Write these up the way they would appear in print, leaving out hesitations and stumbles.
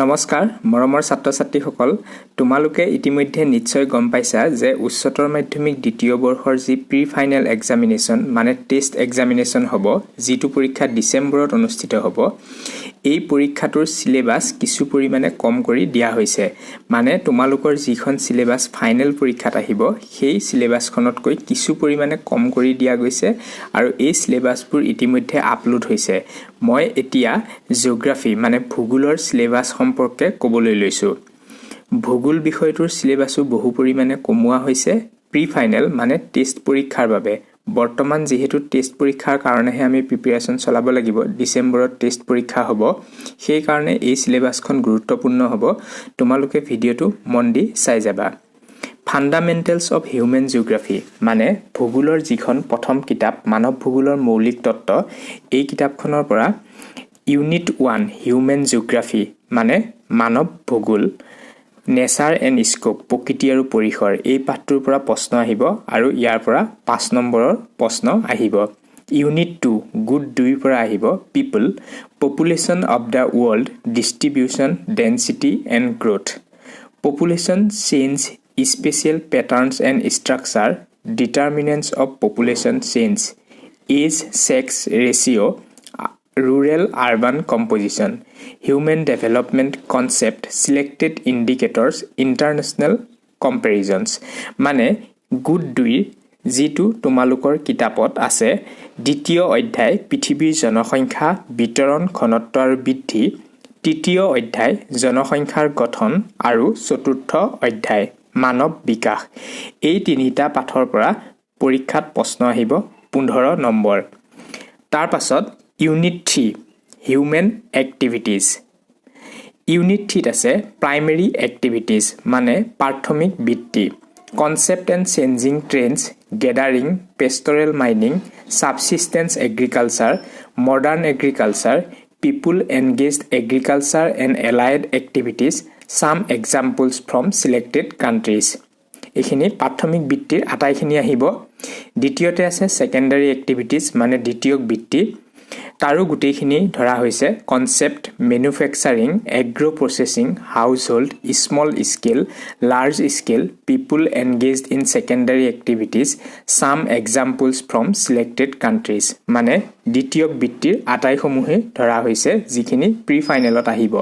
নমস্কাৰ মৰমৰ ছাত্ৰ-ছাত্ৰীসকল তোমালোকে ইতিমধ্যে নিশ্চয় গম পাইছা যে উচ্চতৰ মাধ্যমিক দ্বিতীয় বৰ্ষৰ যি প্ৰি ফাইনেল এক্সামিনেশ্যন মানে টেষ্ট এক্সামিনেশ্যন হ'ব যিটো পৰীক্ষা ডিসেম্বৰত অনুষ্ঠিত হ'ব এই পৰীক্ষাটোৰ সিলেবাস কিছু পৰিমাণে কম কৰি দিয়া হৈছে মানে তোমালোকৰ যিখন সিলেবাস ফাইনেল পৰীক্ষাত আহিব সেই সিলেবাসখনতকৈ কিছু পৰিমাণে কম কৰি দিয়া গৈছে আৰু এই সিলেবাসবোৰ ইতিমধ্যে আপলোড হৈছে মই এতিয়া জিওগ্ৰাফি মানে ভূগোলৰ সিলেবাস সম্পৰ্কে ক'বলৈ লৈছো ভূগোল বিষয়টোৰ সিলেবাসও বহু পৰিমাণে কমোৱা হৈছে প্ৰি ফাইনেল মানে টেষ্ট পৰীক্ষাৰ বাবে বৰ্তমান যেহেতু টেষ্ট পৰীক্ষাৰ কাৰণেহে আমি প্ৰিপাৰেচন চলাব লাগিব ডিসেম্বৰত টেষ্ট পৰীক্ষা হ'ব সেই কাৰণে এই সিলেবাসখন গুৰুত্বপূৰ্ণ হ'ব তোমালোকে ভিডিওটো মন দি চাই যাবা ফান্ডামেন্টেলছ অফ হিউম্যান জিওগ্ৰাফি মানে ভূগোলৰ যিখন প্ৰথম কিতাপ মানৱ ভূগোলৰ মৌলিক তত্ত্ব এই কিতাপখনৰ পৰা ইউনিট 1 হিউম্যান জিওগ্ৰাফি মানে মানৱ ভূগোল নেচাৰ এণ্ড স্কোপ প্ৰকৃতি আৰু পৰিসৰ এই পাঠটোৰ পৰা প্ৰশ্ন আহিব আৰু ইয়াৰ পৰা 5 নম্বৰৰ প্ৰশ্ন আহিব ইউনিট 2 গুড 2 পৰা আহিব people population of the world distribution density and growth population change spatial patterns and structure determinants of population change age sex ratio Rural urban composition, human development concept, selected indicators, international comparisons. মানে good 2 যিটো তোমালোকৰ কিতাপত আছে দ্বিতীয় অধ্যায় পৃথিৱীৰ জনসংখ্যা বিতৰণ ঘনত্ব আৰু বৃদ্ধি তৃতীয় অধ্যায় জনসংখ্যাৰ গঠন আৰু চতুৰ্থ অধ্যায় মানৱ বিকাশ এই তিনিটা পাঠৰ পৰা পৰীক্ষাত প্ৰশ্ন আহিব 15 নম্বৰ তাৰ পাছত Unit 3 Human Activities Unit 3 আছে Primary Activities মানে প্ৰাথমিক বৃত্তি Concept and Changing Trends Gathering Pastoral Mining Subsistence Agriculture Modern Agriculture People Engaged Agriculture and Allied Activities Some Examples from Selected Countries এখিনি প্ৰাথমিক বৃত্তিৰ আটাইখিনি আহিব দ্বিতীয়তে আছে Secondary Activities মানে দ্বিতীয়ক বৃত্তি তাৰো গুটেইখিনি ধৰা হৈছে concept manufacturing agro processing household small scale large scale people engaged in secondary activities some examples from selected countries মানে দ্বিতীয় বৃত্তিৰ আটাইসমূহে ধৰা হৈছে যিখিনি প্ৰি ফাইনেলত আহিব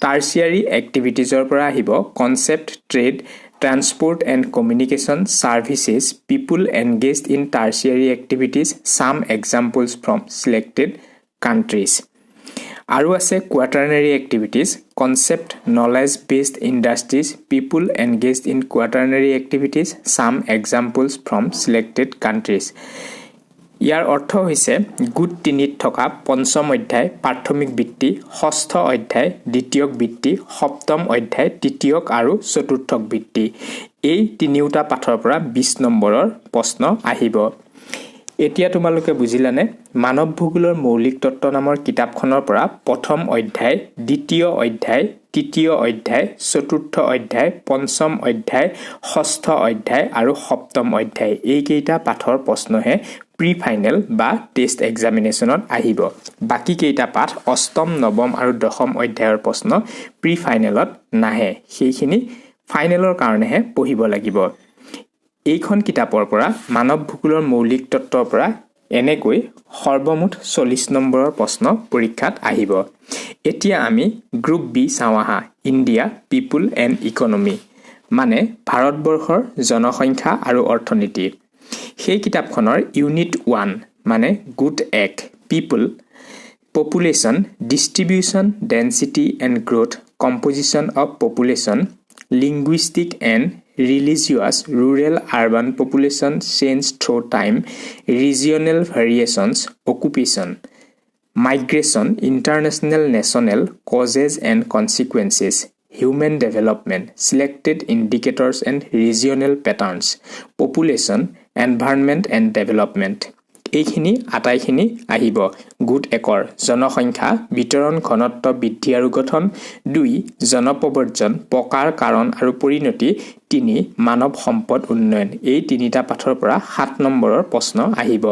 টাৰ্চিয়াৰী এক্টিভিটিজৰ পৰা আহিব concept trade Transport and communication services, people engaged in tertiary activities, some examples from selected countries. Aru ase quaternary activities, concept knowledge-based industries, people engaged in quaternary activities, some examples from selected countries. ইয়াৰ অৰ্থ হৈছে good 3 থকা পঞ্চম অধ্যায় প্ৰাথমিক বৃত্তি ষষ্ঠ অধ্যায় দ্বিতীয়ক বৃত্তি সপ্তম অধ্যায় তৃতীয়ক আৰু চতুৰ্থক বৃত্তি এই তিনিওটা পাঠৰ পৰা 20 নম্বৰৰ প্ৰশ্ন আহিব এতিয়া তোমালোকে বুজিলানে মানৱ ভূগোলৰ মৌলিক তত্ত্ব নামৰ কিতাপখনৰ পৰা প্ৰথম অধ্যায় দ্বিতীয় অধ্যায় তৃতীয় অধ্যায় চতুৰ্থ অধ্যায় পঞ্চম অধ্যায় ষষ্ঠ অধ্যায় আৰু সপ্তম অধ্যায় এই কেইটা পাঠৰ প্ৰশ্নহে প্ৰি ফাইনেল বা টেষ্ট এক্সামিনেশ্যনত আহিব বাকি কেইটা পাঠ অষ্টম নৱম আৰু দশম অধ্যায়ৰ প্ৰশ্ন প্ৰি ফাইনেলত নাহে সেইখিনি ফাইনেলৰ কাৰণেহে পঢ়িব লাগিব এইখন কিতাপৰ পৰা মানৱ ভূগোলৰ মৌলিক তত্ত্বৰ পৰা এনেকৈ সৰ্বমুঠ 40 নম্বৰৰ প্ৰশ্ন পৰীক্ষাত আহিব এতিয়া আমি গ্ৰুপ বি চাওঁহা ইণ্ডিয়া পিপল এণ্ড ইকনমি মানে ভাৰতবৰ্ষৰ জনসংখ্যা আৰু অৰ্থনীতি সেই কিতাপখনৰ ইউনিট 1 মানে গুড 1 people population distribution density and growth composition of population linguistic and religious rural urban population change through time regional variations occupation migration international national causes and consequences human development selected indicators and regional patterns population environment and development এইখিনি আটাইখিনি আহিব good একৰ জনসংখ্যা বিতৰণ ঘনত্ব বৃদ্ধি আৰু গঠন 2 জনপ্ৰব্ৰজন প্ৰকাৰ কাৰণ আৰু পৰিণতি 3 মানৱ সম্পদ উন্নয়ন এই তিনিটা পাঠৰ পৰা 7 নম্বৰৰ প্ৰশ্ন আহিব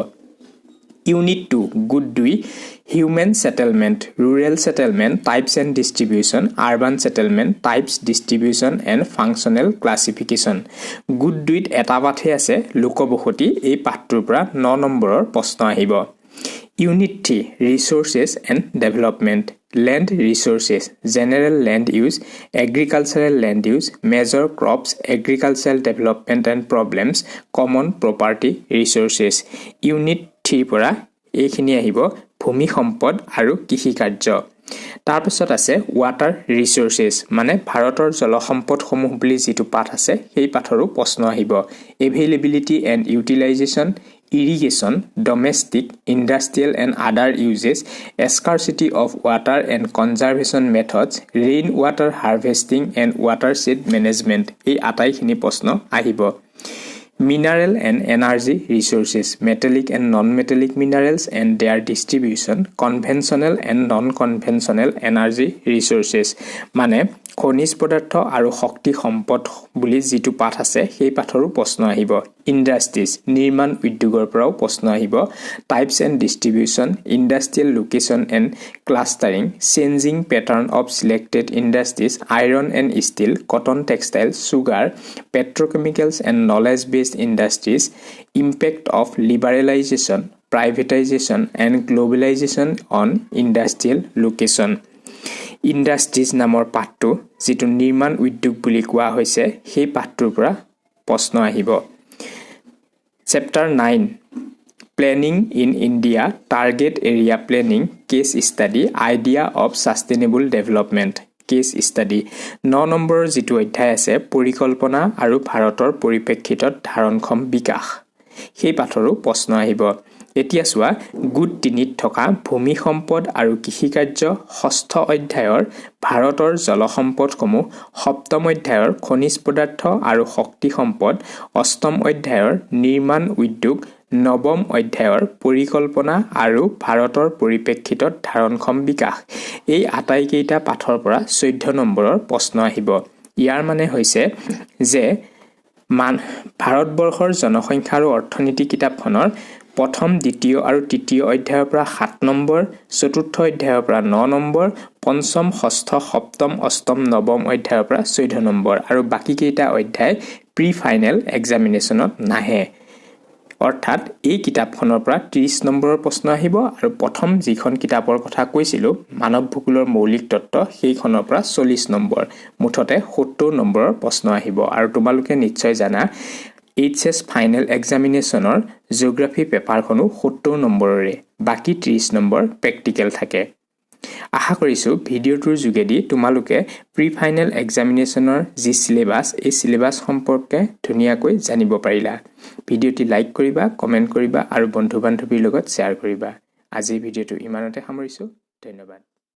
Unit 2 Good 2 Human Settlement, Rural Settlement, Types and Distribution, Urban Settlement, Types, Distribution and Functional Classification. Good 2 এটা পাঠে আছে লোকবসতি এই পাঠটোৰ পৰা 9 নম্বৰৰ প্ৰশ্ন আহিব। Unit 3 Resources and Development, Land Resources, General Land Use, Agricultural Land Use, Major Crops, Agricultural Development and Problems, Common Property Resources. Unit 3 পৰা এইখিনি আহিব ভূমি সম্পদ আৰু কৃষি কাৰ্য। তাৰ পিছত আছে Water Resources, মানে ভাৰতৰ জল সম্পদসমূহ বুলি যেটো পাঠ আছে সেই পাঠৰো প্ৰশ্ন আহিব। Availability and Utilization, Irrigation, Domestic, Industrial and Other Uses, Scarcity of Water and Conservation Methods, Rainwater Harvesting and Watershed Management. এই আটাইখিনি প্ৰশ্ন আহিব। Mineral and Energy Resources, Metallic and Non-Metallic Minerals and their Distribution, Conventional and Non-Conventional Energy Resources, মানে খনিজ পদাৰ্থ আৰু শক্তি সম্পদ বুলি যেটো পাঠ আছে সেই পাঠৰো প্ৰশ্ন আহিব। Industries, নিৰ্মাণ উদ্যোগৰ পৰাও প্ৰশ্ন আহিব। Types and Distribution, Industrial Location and Clustering, Changing Pattern of Selected Industries, Iron and Steel, Cotton Textiles, Sugar, Petrochemicals and Knowledge-Based Industries, Impact of Liberalization, Privatization and Globalization on Industrial Location. Industries নামৰ পাঠটো যেটো নিৰ্মাণ উদ্যোগ বুলি কোৱা হৈছে সেই পাঠটোৰ পৰা প্ৰশ্ন আহিব। Chapter 9 Planning in India, Target Area Planning, Case Study, Idea of Sustainable Development, Case Study. 9 নম্বৰৰ যেটো অধ্যায় আছে পৰিকল্পনা আৰু ভাৰতৰ পৰিপ্ৰেক্ষিতত ধাৰণক্ষম বিকাশ সেই পাঠৰো প্ৰশ্ন আহিব। এতিয়া চোৱা গুড 3 থকা ভূমি সম্পদ আৰু কৃষি কাৰ্য, ষষ্ঠ অধ্যায়ৰ ভাৰতৰ জল সম্পদসমূহ, সপ্তম অধ্যায়ৰ খনিজ পদাৰ্থ আৰু শক্তি সম্পদ, অষ্টম অধ্যায়ৰ নিৰ্মাণ উদ্যোগ, নৱম অধ্যায়ৰ পৰিকল্পনা আৰু ভাৰতৰ পৰিপ্ৰেক্ষিতত ধাৰণক্ষম বিকাশ। এই আটাইকেইটা পাঠৰ পৰা 14 নম্বৰৰ প্ৰশ্ন আহিব। ইয়াৰ মানে হৈছে যে ভাৰতবৰ্ষৰ জনসংখ্যা আৰু অৰ্থনীতি কিতাপখনৰ প্ৰথম, দ্বিতীয় আৰু তৃতীয় অধ্যায়ৰ পৰা 7 নম্বৰ, চতুৰ্থ অধ্যায়ৰ পৰা 9 নম্বৰ, পঞ্চম, ষষ্ঠ, সপ্তম, অষ্টম, নৱম অধ্যায়ৰ পৰা 14 নম্বৰ আৰু বাকি কেইটা অধ্যায় প্ৰি ফাইনেল এক্সামিনেশ্যনত নাহে। অৰ্থাৎ এই কিতাপখনৰ পৰা 30 নম্বৰৰ প্ৰশ্ন আহিব আৰু প্ৰথম যিখন কিতাপৰ কথা কৈছিলো মানৱ ভূগোলৰ মৌলিক তত্ত্ব সেইখনৰ পৰা 40 নম্বৰ, মুঠতে 70 নম্বৰৰ প্ৰশ্ন আহিব। আৰু তোমালোকে নিশ্চয় জানা HS ফাইনেল এক্সামিনেশ্যনৰ জিওগ্ৰাফি পেপাৰখনো 70 নম্বৰৰে, বাকি 30 নম্বৰ প্ৰেক্টিকেল থাকে। আশা কৰিছো ভিডিঅ'টোৰ যোগেদি তোমালোকে প্ৰি ফাইনেল এক্সামিনেশ্যনৰ যি সিলেবাস এই সিলেবাস সম্পৰ্কে ধুনীয়াকৈ জানিব পাৰিলা। ভিডিঅ'টি লাইক কৰিবা, কমেন্ট কৰিবা আৰু বন্ধু বান্ধৱীৰ লগত শ্বেয়াৰ কৰিবা। আজি ভিডিঅ'টো ইমানতে সামৰিছো। ধন্যবাদ।